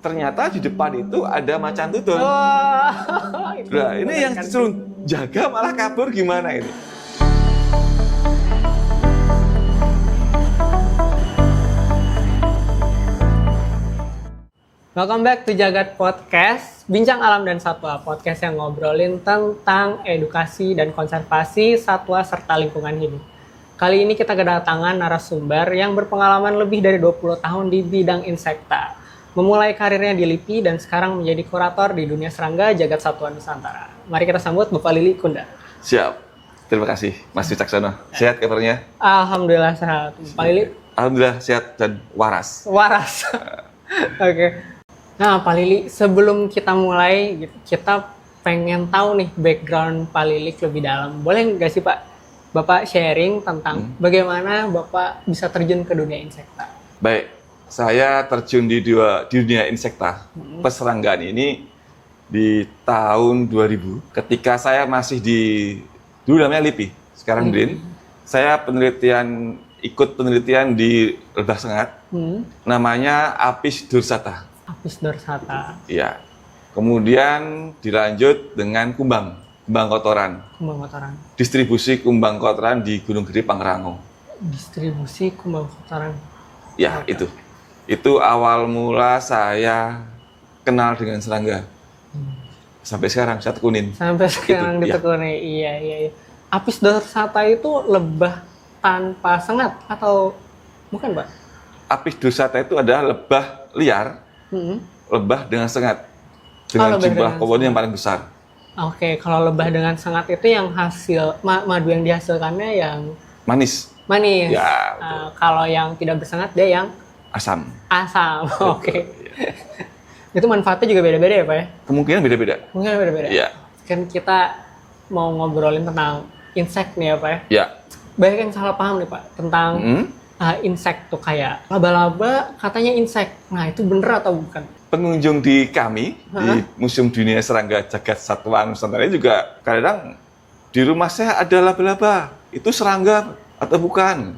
Ternyata di depan itu ada macan tutul. Oh, Nah, ini yang disuruh jaga malah kabur gimana ini? Welcome back to Jagat Podcast, Bincang Alam dan Satwa, podcast yang ngobrolin tentang edukasi dan konservasi satwa serta lingkungan hidup. Kali ini kita kedatangan narasumber yang berpengalaman lebih dari 20 tahun di bidang insekta. Memulai karirnya di LIPI dan sekarang menjadi kurator di dunia serangga Jagat Satwa Nusantara. Mari kita sambut Bapak Lili Kunda. Siap. Terima kasih, Mas Wicaksono. Sehat kabarnya? Alhamdulillah sehat. Bapak Lili? Alhamdulillah sehat dan waras. Waras. Oke. Nah, Pak Lili, sebelum kita mulai, kita pengen tahu nih background Pak Lili lebih dalam. Boleh nggak sih Pak, Bapak sharing tentang bagaimana Bapak bisa terjun ke dunia insekta? Baik, saya terjun di dunia insekta, peseranggaan ini di tahun 2000. Ketika saya masih dulu namanya LIPI, sekarang BRIN. Saya ikut penelitian di lebah sengat, namanya Apis dorsata. Apis dorsata. Iya. Kemudian dilanjut dengan kumbang kotoran. Kumbang kotoran. Distribusi kumbang kotoran di Gunung Gede Pangrango. Distribusi kumbang kotoran. Ya, itu. Itu awal mula saya kenal dengan serangga. Sampai sekarang saya tekunin. Sampai sekarang Gitu, ditekuni. Iya. Apis dorsata itu lebah tanpa sengat atau bukan, Pak? Apis dorsata itu adalah lebah liar, lebah dengan sengat. Dengan lebah jumlah dengan koloni yang paling besar. Oke, kalau lebah dengan sengat itu yang hasil madu yang dihasilkannya yang Manis. manis. Ya, kalau yang tidak bersengat dia yang asam. asam. Oke. Itu manfaatnya juga beda-beda ya, Pak ya? Kemungkinan beda-beda. Mungkin beda-beda. Iya. Kan kita mau ngobrolin tentang insek nih ya, Pak ya? Ya. Banyak yang salah paham nih, Pak, tentang insek tuh kayak laba-laba katanya insek. Nah, itu bener atau bukan? Pengunjung di kami, di Museum Dunia Serangga Jagat Satwa Nusantara ini juga kadang di rumah saya ada laba-laba. Itu serangga atau bukan?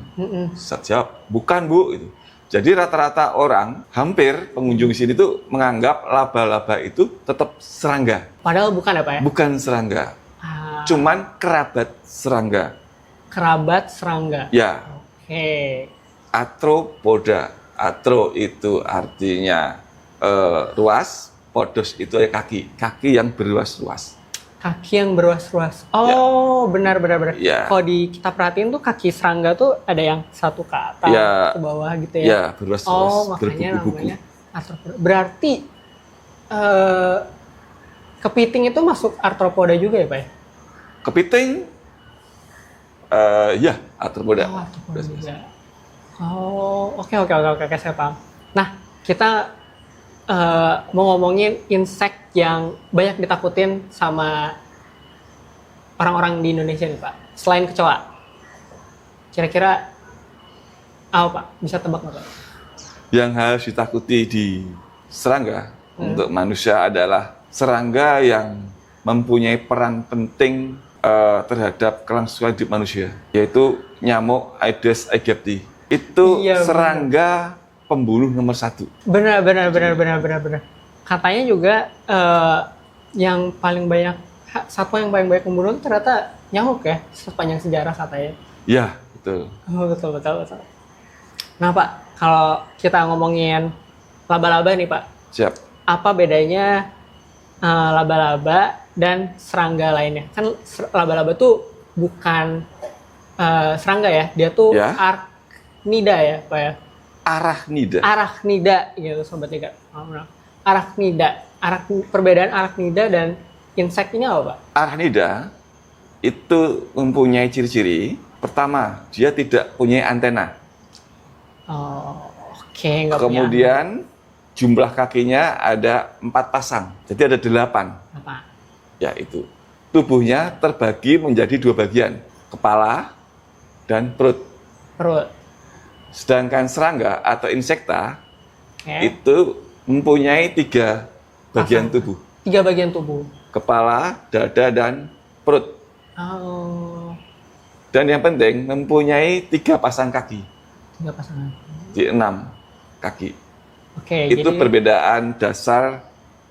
Saya jawab, bukan Bu. Gitu. Jadi rata-rata orang, hampir pengunjung di sini tuh menganggap laba-laba itu tetap serangga. Padahal bukan ya, Pak ya? Bukan serangga, cuman kerabat serangga. Kerabat serangga. Ya, Oke. Arthropoda. Arthro itu artinya ruas, podos itu ya kaki yang berruas-ruas. Kaki yang berruas-ruas. Oh, benar. Ya. Kalau kita perhatiin tuh kaki serangga tuh ada yang satu ke atas, Ya. ke bawah gitu ya. Ya, berruas-ruas, Oh, makanya namanya arthropoda. Berarti kepiting itu masuk arthropoda juga ya, Pak ya? Kepiting, ya, arthropoda. Oh, arthropoda juga. Oh, oke, saya paham. Nah, kita mau ngomongin insek yang banyak ditakutin sama orang-orang di Indonesia nih, Pak. Selain kecoa, kira-kira apa, Pak? Bisa tebak nggak, Pak? Yang harus ditakuti di serangga untuk manusia adalah serangga yang mempunyai peran penting terhadap kelangsungan hidup manusia, yaitu nyamuk Aedes aegypti. Itu serangga pembunuh nomor 1. Benar. Katanya juga yang paling banyak satwa yang paling banyak membunuh ternyata nyamuk ya, sepanjang sejarah katanya. Ya, betul. Oh, betul. Nah, Pak, kalau kita ngomongin laba-laba nih, Pak. Siap. Apa bedanya laba-laba dan serangga lainnya? Kan laba-laba tuh bukan serangga ya, dia tuh arachnida ya, Pak ya? Arachnida gitu, Sobat Jagat. Arachnida. Perbedaan arachnida dan insek ini apa, Pak? Arachnida itu mempunyai ciri-ciri. Pertama, dia tidak punya antena. Oh, oke. Kemudian jumlah kakinya ada 4 pasang. Jadi ada 8. Apa? Ya, itu. Tubuhnya terbagi menjadi 2 bagian. Kepala dan perut. Sedangkan serangga atau insekta itu mempunyai 3 bagian tubuh. 3 bagian tubuh. Kepala, dada, dan perut. Oh. Dan yang penting mempunyai 3 pasang kaki. 3 pasangan. Di 6 kaki. Oke, Itu jadi perbedaan dasar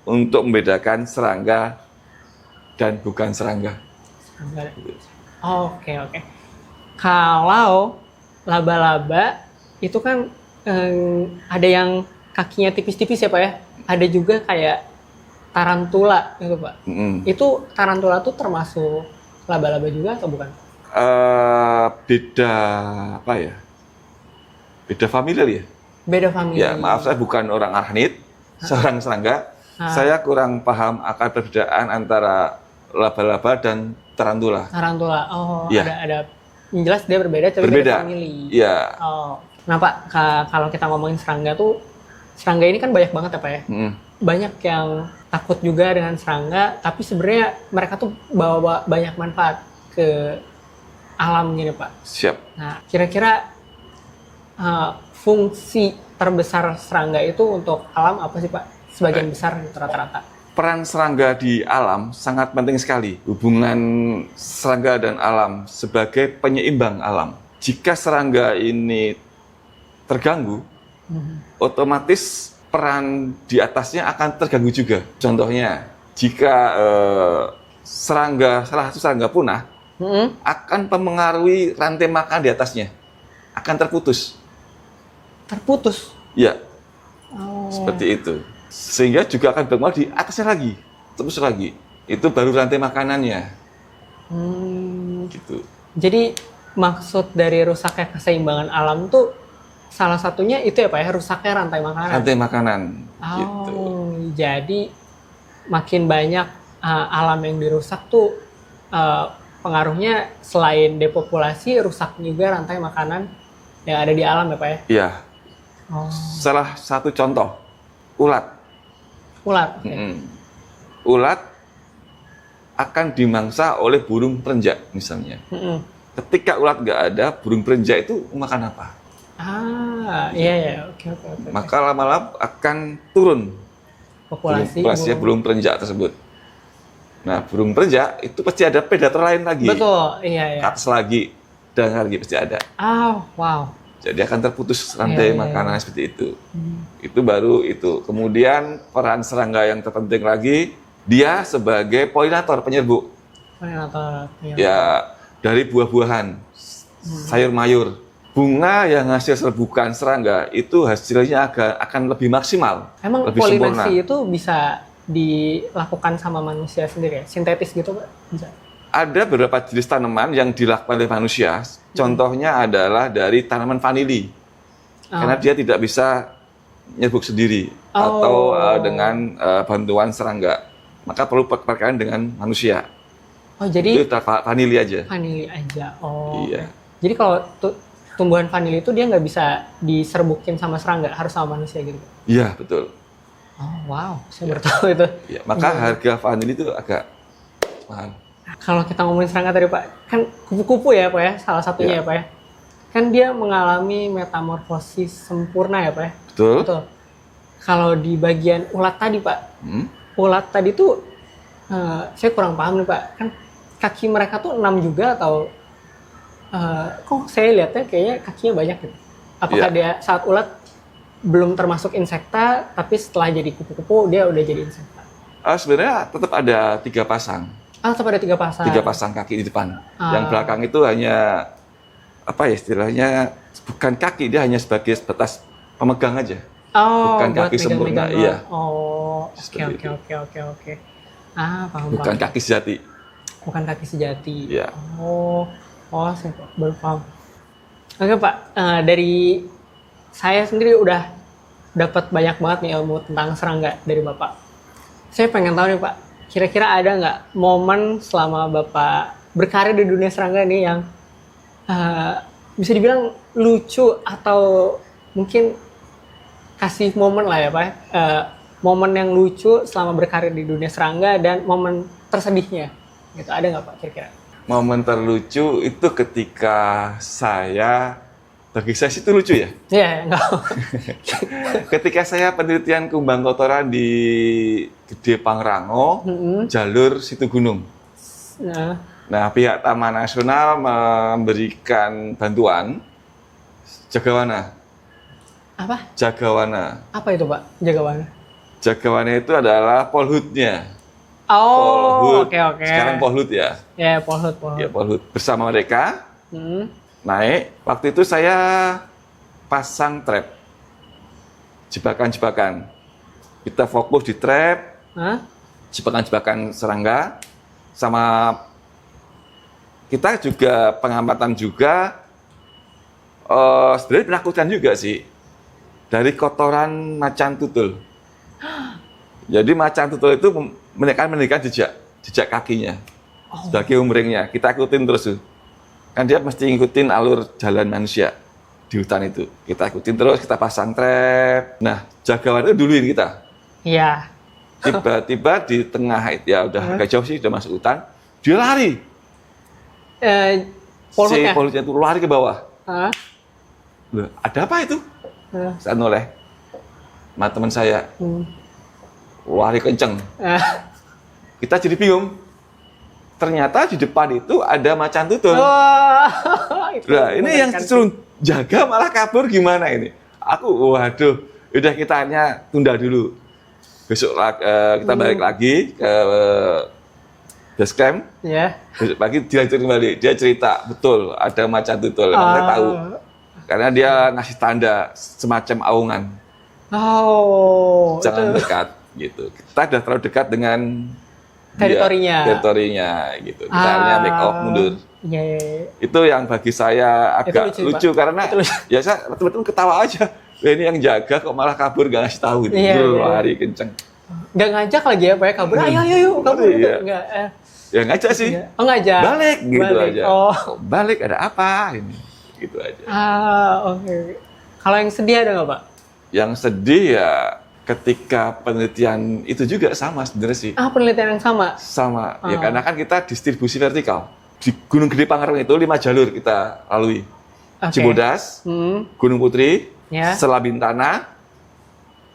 untuk membedakan serangga dan bukan serangga. oke, oke. Kalau laba-laba itu kan ada yang kakinya tipis-tipis ya Pak ya. Ada juga kayak tarantula gitu Pak. Mm-mm. Itu tarantula tuh termasuk laba-laba juga atau bukan? Beda apa ya? Beda familiar ya? Beda famili. Ya, maaf saya bukan orang arachnid, seorang serangga. Saya kurang paham akan perbedaan antara laba-laba dan tarantula. Tarantula. Oh, Ya. ada. Yang jelas dia berbeda tapi Berbeda. beda famili. Ya. Oh. Nah Pak, kalau kita ngomongin serangga tuh, serangga ini kan banyak banget ya Pak ya. Mm. Banyak yang takut juga dengan serangga, tapi sebenarnya mereka tuh bawa banyak manfaat ke alam gini Pak. Siap. Nah, kira-kira fungsi terbesar serangga itu untuk alam apa sih Pak? Sebagian besar gitu, rata-rata. Peran serangga di alam sangat penting sekali. Hubungan serangga dan alam sebagai penyeimbang alam. Jika serangga ini terganggu, otomatis peran di atasnya akan terganggu juga. Contohnya, jika salah satu serangga punah, akan mempengaruhi rantai makan di atasnya. Akan terputus. Terputus? Ya, Oh. seperti itu. Sehingga juga akan berpengaruh di atasnya lagi. Terus lagi. Itu baru rantai makanannya. Gitu. Jadi maksud dari rusaknya keseimbangan alam tuh salah satunya itu ya Pak ya, rusaknya rantai makanan. Rantai makanan. Oh, Gitu. jadi makin banyak alam yang dirusak tuh pengaruhnya selain depopulasi, rusak juga rantai makanan yang ada di alam ya Pak ya? Iya. Oh. Salah satu contoh, ulat. Ulat. Okay. Ulat akan dimangsa oleh burung perenjak misalnya. Ketika ulat nggak ada, burung perenjak itu makan apa? Iya. Oke. Maka lama-lama akan turun populasi burung perenjak tersebut. Nah, burung perenjak itu pasti ada predator lain lagi. Betul, iya. Atas lagi, dan lagi pasti ada. Wow. Jadi akan terputus rantai makanan seperti itu. Itu baru itu. Kemudian peran serangga yang terpenting lagi, dia sebagai polinator, penyerbu. Polinator. Ya, dari buah-buahan, sayur mayur. Bunga yang hasil serbukan serangga itu hasilnya akan lebih maksimal. Emang lebih polinasi sempurna. itu bisa dilakukan sama manusia sendiri ya? Sintetis gitu Pak? Bisa? Ada beberapa jenis tanaman yang dilakukan oleh manusia. Contohnya adalah dari tanaman vanili. Karena dia tidak bisa nyerbuk sendiri atau dengan bantuan serangga. Maka perlu perkalian dengan manusia. Oh, jadi itu vanili aja. Vanili aja. Oh. Iya. Jadi kalau tumbuhan vanili itu dia nggak bisa diserbukin sama serangga, harus sama manusia gitu. Iya, betul. Oh, wow. Saya baru tahu itu. Ya, maka harga vanili itu agak mahal. Kalau kita ngomongin serangga tadi Pak, kan kupu-kupu ya Pak ya, salah satunya ya Pak ya. Kan dia mengalami metamorfosis sempurna ya Pak ya. Betul. Kalau di bagian ulat tadi Pak, ulat tadi tuh saya kurang paham nih Pak. Kan kaki mereka tuh 6 juga atau kok saya lihatnya kayaknya kakinya banyak gitu. Apakah dia saat ulat belum termasuk insekta, tapi setelah jadi kupu-kupu dia udah jadi insekta? Sebenarnya tetap ada 3 pasang. Tetap ada 3 pasang. 3 pasang kaki di depan. Yang belakang itu hanya apa ya istilahnya, bukan kaki, dia hanya sebagai sebatas pemegang aja. Bukan kaki sempurna, iya. Oh, oke. Paham. Bukan kaki sejati. Bukan kaki sejati. Iya. Oh, saya baru paham. Oke Pak, dari saya sendiri udah dapat banyak banget nih ilmu tentang serangga dari Bapak. Saya pengen tahu nih Pak, kira-kira ada nggak momen selama Bapak berkarir di dunia serangga nih yang bisa dibilang lucu atau mungkin kasih momen lah ya Pak, momen yang lucu selama berkarir di dunia serangga dan momen tersedihnya, gitu ada nggak Pak kira-kira? Momen terlucu itu ketika bagi saya itu lucu ya. Iya, enggak. Ketika saya penelitian kumbang kotoran di Gede Pangrango, jalur Situ Gunung. Nah, pihak Taman Nasional memberikan bantuan jagawana. Apa? Jagawana. Apa itu Pak? Jagawana? Jagawana itu adalah polhutnya. Oh, oke. Sekarang polhut ya. Ya, polhut. Ya, polhut. Bersama mereka naik. Waktu itu saya pasang trap. Jebakan-jebakan. Kita fokus di trap. Hah? Jebakan-jebakan serangga. Sama kita juga pengamatan juga. Sebenarnya menakutkan juga sih. Dari kotoran macan tutul. Jadi macan tutul itu meninggalkan jejak kakinya sebagai umringnya. Kita ikutin terus tuh. Kan dia mesti ngikutin alur jalan manusia di hutan itu. Kita ikutin terus, kita pasang trap. Nah, jagawan itu duluin kita. Iya. Tiba-tiba di tengah ya udah agak jauh sih, udah masuk hutan. Dia lari. Polhutnya? Si polhutnya itu lari ke bawah. Hah? Loh, ada apa itu? Saya noleh. Sama teman saya. Lari kenceng. Kita jadi bingung. Ternyata di depan itu ada macan tutul. Nah, ini yang disuruh jaga malah kabur gimana ini? Waduh, udah kita hanya tunda dulu. Besok kita balik lagi ke base camp. Ya. Besok pagi dilanjut kembali. Dia cerita, betul ada macan tutul. Saya tahu. Karena dia ngasih tanda semacam aungan. Jangan dekat gitu. Kita sudah terlalu dekat dengan teritorinya gitu. Kita hanya make off mundur. Yeah. Itu yang bagi saya agak lucu karena ya saya teman-teman ketawa aja. Ini yang jaga kok malah kabur gak ngasih tahu gitu. Lari kenceng. Gak ngajak lagi ya Pak ya, kabur. Ayo kabur. Enggak. Ya ngajak sih. Oh ngajak. Balik gitu aja. Balik ada apa ini? Gitu aja. Oke. Kalau yang sedih ada nggak Pak? Yang sedih ya ketika penelitian itu juga sama sebenarnya sih. Penelitian yang sama? Sama. Ya karena kan kita distribusi vertikal. Di Gunung Gede Pangrango itu 5 jalur kita lalui. Cibodas, Gunung Putri, Setelah Bintana,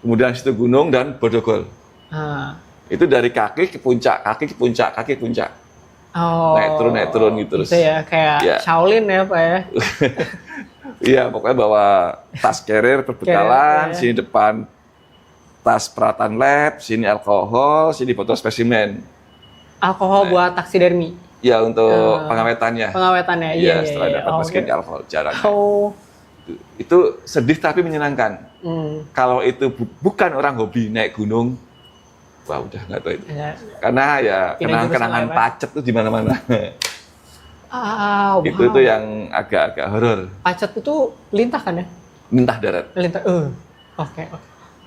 kemudian situ Gunung dan Bodogol. Itu dari kaki ke puncak, kaki ke puncak, kaki ke puncak. Naik turun gitu terus. Itu ya kayak Shaolin ya Pak ya. Iya, pokoknya bawa tas carrier perbekalan, sini depan tas peralatan lab, sini alkohol, sini botol spesimen. Alkohol buat taksidermi. Ya, untuk pengawetannya. Pengawetannya, iya. Setelah dapat mesin alkohol jarang. Itu sedih tapi menyenangkan. Kalau itu bukan orang hobi naik gunung, wah udah nggak tahu itu. Karena ya kenangan-kenangan pacet tuh di mana-mana. Itu yang agak-agak horor. Pacet itu lintah kan ya? Lintah darat. Lintah. Oke.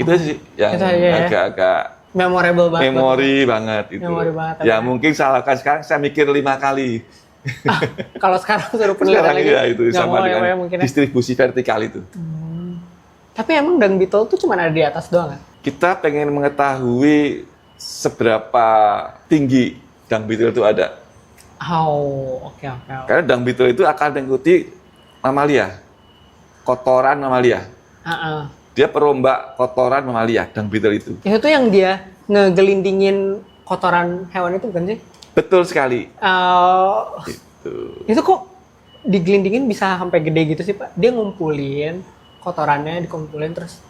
Itu sih yang agak-agak memorable banget. Memori banget itu. Memori banget. Ya mungkin salahkan sekarang saya mikir 5 kali. Kalau sekarang suruh penelitian lagi. Ya itu sama dengan distribusi vertikal itu. Tapi emang dung beetle tuh cuma ada di atas doang kan? Kita pengen mengetahui seberapa tinggi dung beetle itu ada. Oke. Karena dung beetle itu akan mengikuti mamalia, kotoran mamalia. Dia perombak kotoran mamalia, dung beetle itu. Itu tuh yang dia ngegelindingin kotoran hewan itu bukan sih? Betul sekali. Itu kok digelindingin bisa sampai gede gitu sih Pak? Dia ngumpulin kotorannya, dikumpulin terus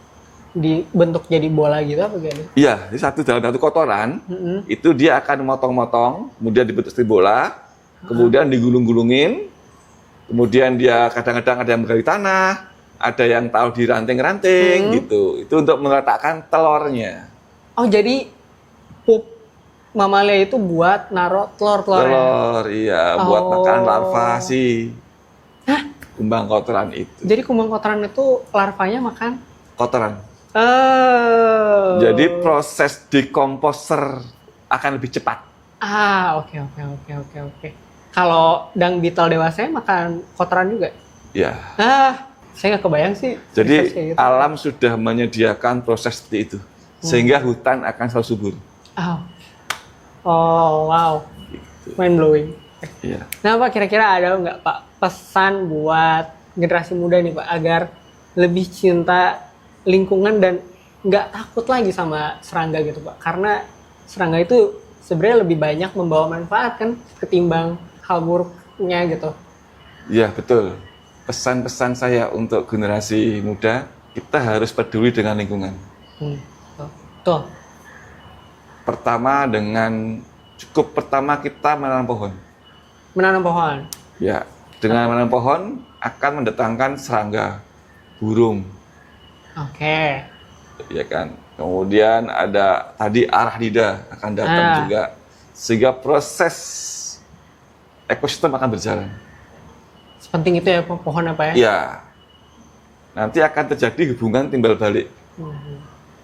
dibentuk jadi bola gitu apa gimana? Iya, dalam satu kotoran itu dia akan motong-motong, kemudian dibentuk seperti bola, kemudian digulung-gulungin, kemudian dia kadang-kadang ada yang menggali tanah, ada yang taruh di ranting-ranting gitu. Itu untuk meletakkan telurnya. Jadi pup mamalia itu buat naruh telur-telurnya? Telur, iya, buat makan larva sih. Kumbang kotoran itu. Jadi kumbang kotoran itu larvanya makan? Kotoran. Jadi proses dekomposer akan lebih cepat. Oke. Kalau dung beetle dewasa makan kotoran juga? Ya. Saya nggak kebayang sih. Jadi alam sudah menyediakan proses seperti itu, sehingga hutan akan selalu subur. Wow. Gitu. Mind blowing. Iya. Nah Pak, kira-kira ada nggak Pak pesan buat generasi muda nih Pak agar lebih cinta lingkungan dan nggak takut lagi sama serangga gitu Pak? Karena serangga itu sebenarnya lebih banyak membawa manfaat kan ketimbang hal buruknya gitu. Iya betul. Pesan-pesan saya untuk generasi muda, kita harus peduli dengan lingkungan. Betul. Pertama pertama kita menanam pohon. Menanam pohon. Ya, dengan menanam pohon akan mendatangkan serangga, burung, Oke. ya kan. Kemudian ada tadi arah lidah akan datang juga, sehingga proses ekosistem akan berjalan. Sepenting itu ya pohon apa ya? Ya, nanti akan terjadi hubungan timbal balik,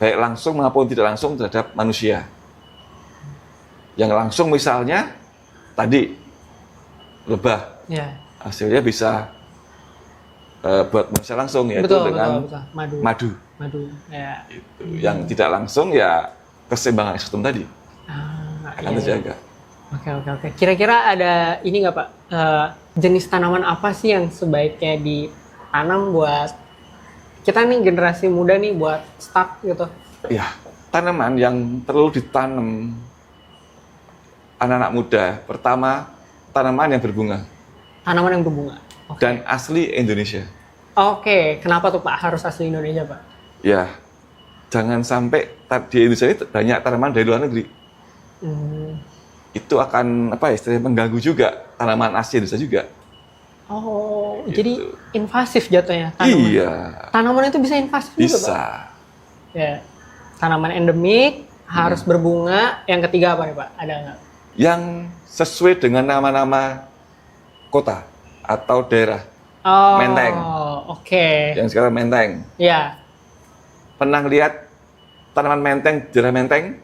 baik langsung maupun tidak langsung terhadap manusia. Yang langsung misalnya tadi lebah, hasilnya bisa buat manusia langsung, yaitu dengan betul. Madu. Ya. Itu. Yang tidak langsung ya keseimbangan ekosistem tadi akan terjaga. Oke. Kira-kira ada ini nggak Pak, jenis tanaman apa sih yang sebaiknya ditanam buat kita nih generasi muda nih buat start gitu? Ya, tanaman yang perlu ditanam anak-anak muda, pertama tanaman yang berbunga. Tanaman yang berbunga. Okay. Dan asli Indonesia. Oke, kenapa tuh Pak harus asli Indonesia Pak? Ya, jangan sampai di Indonesia ini banyak tanaman dari luar negeri. Itu akan istilahnya mengganggu juga tanaman asli Indonesia juga. Oh, Gitu. jadi invasif jatuhnya tanaman. Iya. Tanaman itu bisa invasif juga Pak? Bisa. Ya, tanaman endemik harus berbunga. Yang ketiga apa nih Pak? Ada nggak? Yang sesuai dengan nama-nama kota atau daerah. Oh, Menteng. Oke. Yang sekarang Menteng. Ya. Pernah lihat tanaman menteng, daerah Menteng?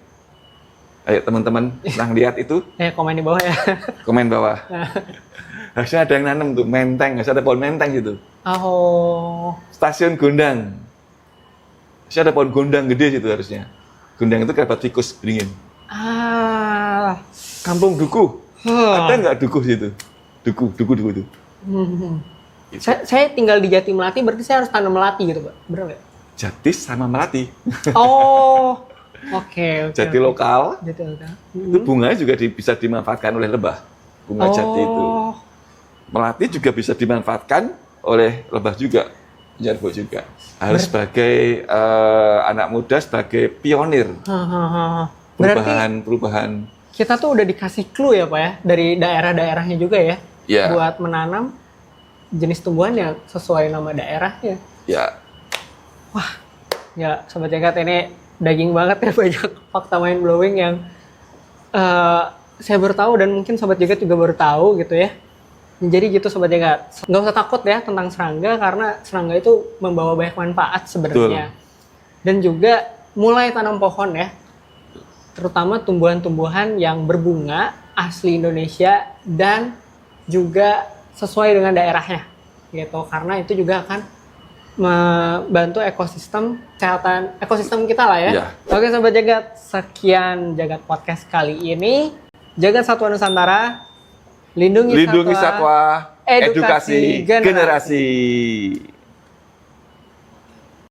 Ayo teman-teman, pernah lihat itu? Komen di bawah ya. Komen bawah. Harusnya ada yang nanam tuh, menteng, harusnya ada pohon menteng gitu. Oh. Stasiun Gondang. Harusnya ada pohon gondang gede situ harusnya. Gondang itu kerabat tikus beringin. Kampung Dukuh. Ada nggak dukuh situ? Dukuh itu. Gitu. Saya tinggal di Jati Melati, berarti saya harus tanam melati gitu Pak? Bener nggak? Jatis sama melati. Oh, oke. Jati lokal. Jati lokal. Itu bunganya juga bisa dimanfaatkan oleh lebah. Bunga jati itu. Melati juga bisa dimanfaatkan oleh lebah juga. Jarwo juga. Harus sebagai anak muda, sebagai pionir. Perubahan. Kita tuh udah dikasih clue ya Pak ya, dari daerah-daerahnya juga ya. Yeah. Buat menanam jenis tumbuhan yang sesuai nama daerahnya. Ya. Wah, ya Sobat Jagat, ini daging banget ya, banyak fakta mind blowing yang saya baru tahu dan mungkin Sobat Jagat juga baru tahu gitu ya. Jadi gitu Sobat Jagat, nggak usah takut ya tentang serangga, karena serangga itu membawa banyak manfaat sebenarnya. Dan juga mulai tanam pohon ya, terutama tumbuhan-tumbuhan yang berbunga asli Indonesia dan juga sesuai dengan daerahnya gitu, karena itu juga akan membantu kesehatan ekosistem kita lah ya. Yeah. Oke Sobat Jagat, sekian Jagat Podcast kali ini. Jagat Satwa Nusantara, lindungi satwa, Edukasi generasi.